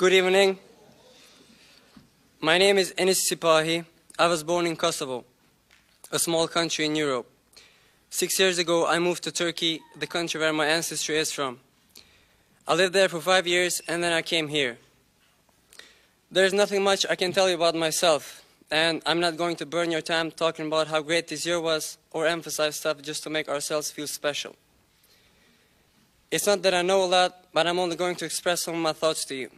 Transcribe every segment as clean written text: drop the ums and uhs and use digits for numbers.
Good evening. My name is Enis Sipahi. I was born in Kosovo, a small country in Europe. 6 years ago, I moved to Turkey, the country where my ancestry is from. I lived there for 5 years, and then I came here. There's nothing much I can tell you about myself, and I'm not going to burn your time talking about how great this year was or emphasize stuff just to make ourselves feel special. It's not that I know a lot, but I'm only going to express some of my thoughts to you.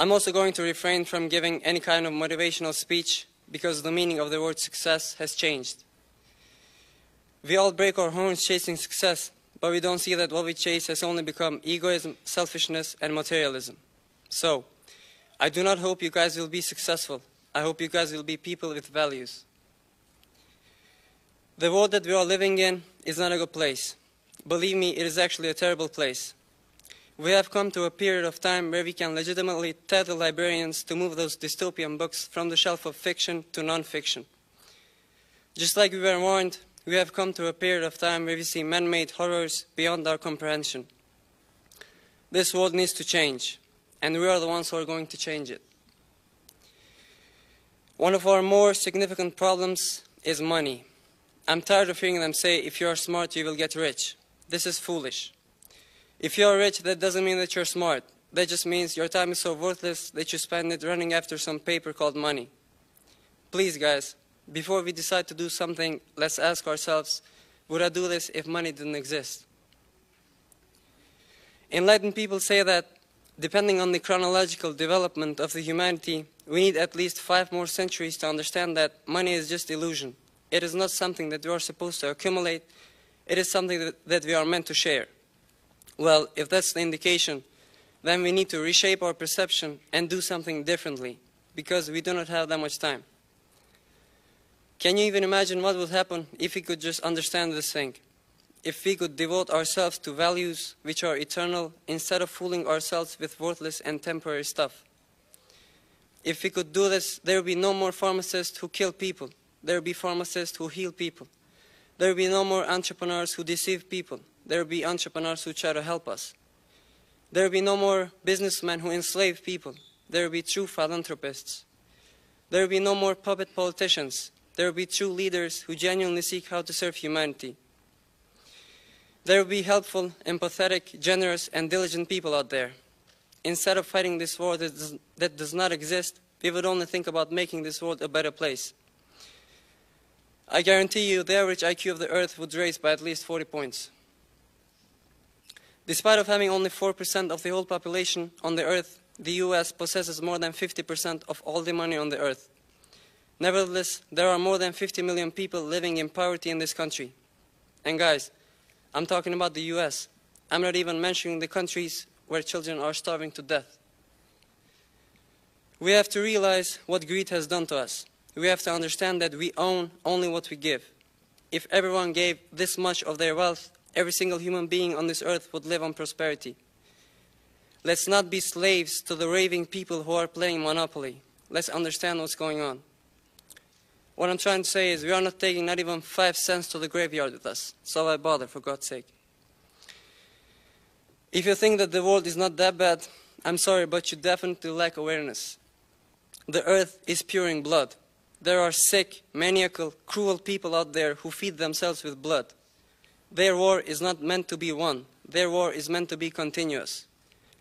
I'm also going to refrain from giving any kind of motivational speech because the meaning of the word success has changed. We all break our horns chasing success, but we don't see that what we chase has only become egoism, selfishness, and materialism. So, I do not hope you guys will be successful. I hope you guys will be people with values. The world that we are living in is not a good place. Believe me, it is actually a terrible place. We have come to a period of time where we can legitimately tell the librarians to move those dystopian books from the shelf of fiction to non-fiction. Just like we were warned, we have come to a period of time where we see man-made horrors beyond our comprehension. This world needs to change, and we are the ones who are going to change it. One of our more significant problems is money. I'm tired of hearing them say, if you are smart, you will get rich. This is foolish. If you are rich, that doesn't mean that you're smart. That just means your time is so worthless that you spend it running after some paper called money. Please, guys, before we decide to do something, let's ask ourselves, would I do this if money didn't exist? Enlightened people say that, depending on the chronological development of the humanity, we need at least 5 more centuries to understand that money is just illusion. It is not something that we are supposed to accumulate. It is something that we are meant to share. Well, if that's the indication, then we need to reshape our perception and do something differently, because we do not have that much time. Can you even imagine what would happen if we could just understand this thing? If we could devote ourselves to values which are eternal instead of fooling ourselves with worthless and temporary stuff. If we could do this, there would be no more pharmacists who kill people. There would be pharmacists who heal people. There would be no more entrepreneurs who deceive people. There will be entrepreneurs who try to help us. There will be no more businessmen who enslave people. There will be true philanthropists. There will be no more puppet politicians. There will be true leaders who genuinely seek how to serve humanity. There will be helpful, empathetic, generous, and diligent people out there. Instead of fighting this war that does not exist, we would only think about making this world a better place. I guarantee you the average IQ of the Earth would raise by at least 40 points. Despite of having only 4% of the whole population on the Earth, the US possesses more than 50% of all the money on the Earth. Nevertheless, there are more than 50 million people living in poverty in this country. And guys, I'm talking about the US. I'm not even mentioning the countries where children are starving to death. We have to realize what greed has done to us. We have to understand that we own only what we give. If everyone gave this much of their wealth, every single human being on this earth would live on prosperity. Let's not be slaves to the raving people who are playing Monopoly. Let's understand what's going on. What I'm trying to say is we are not taking not even 5 cents to the graveyard with us. So why bother, for God's sake? If you think that the world is not that bad, I'm sorry, but you definitely lack awareness. The earth is pouring blood. There are sick, maniacal, cruel people out there who feed themselves with blood. Their war is not meant to be won. Their war is meant to be continuous.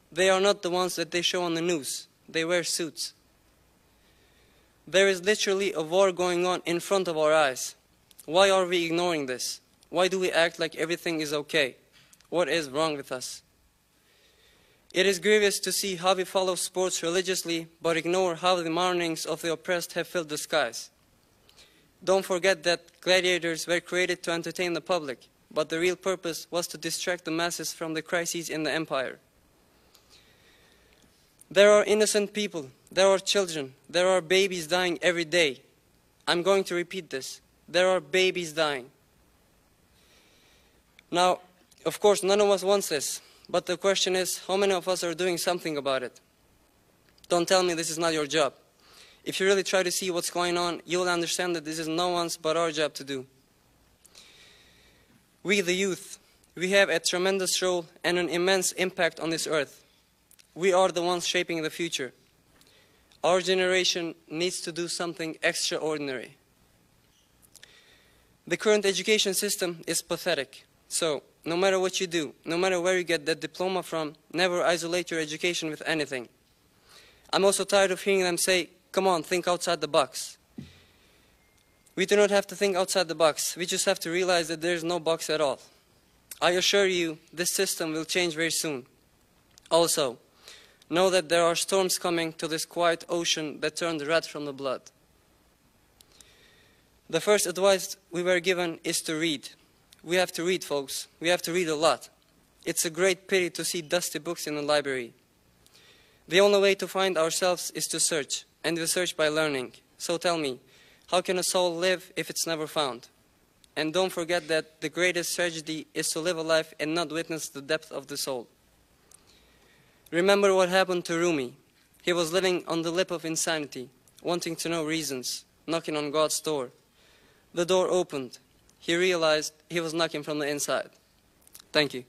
They are not the ones that they show on the news. They wear suits. There is literally a war going on in front of our eyes. Why are we ignoring this? Why do we act like everything is okay? What is wrong with us? It is grievous to see how we follow sports religiously, but ignore how the mournings of the oppressed have filled the skies. Don't forget that gladiators were created to entertain the public, but the real purpose was to distract the masses from the crises in the empire. There are innocent people, there are children, there are babies dying every day. I'm going to repeat this. There are babies dying. Now, of course, none of us wants this, but the question is, how many of us are doing something about it? Don't tell me this is not your job. If you really try to see what's going on, you will understand that this is no one's but our job to do. We, the youth, we have a tremendous role and an immense impact on this earth. we are the ones shaping the future. Our generation needs to do something extraordinary. The current education system is pathetic. So, no matter what you do, no matter where you get that diploma from, never isolate your education with anything. I'm also tired of hearing them say, come on, think outside the box. We do not have to think outside the box. We just have to realize that there is no box at all. I assure you, this system will change very soon. Also, know that there are storms coming to this quiet ocean that turn the red from the blood. The first advice we were given is to read. We have to read, folks. We have to read a lot. It's a great pity to see dusty books in the library. The only way to find ourselves is to search, and we search by learning. So tell me, how can a soul live if it's never found? And don't forget that the greatest tragedy is to live a life and not witness the depth of the soul. Remember what happened to Rumi. He was living on the lip of insanity, wanting to know reasons, knocking on God's door. The door opened. He realized he was knocking from the inside. Thank you.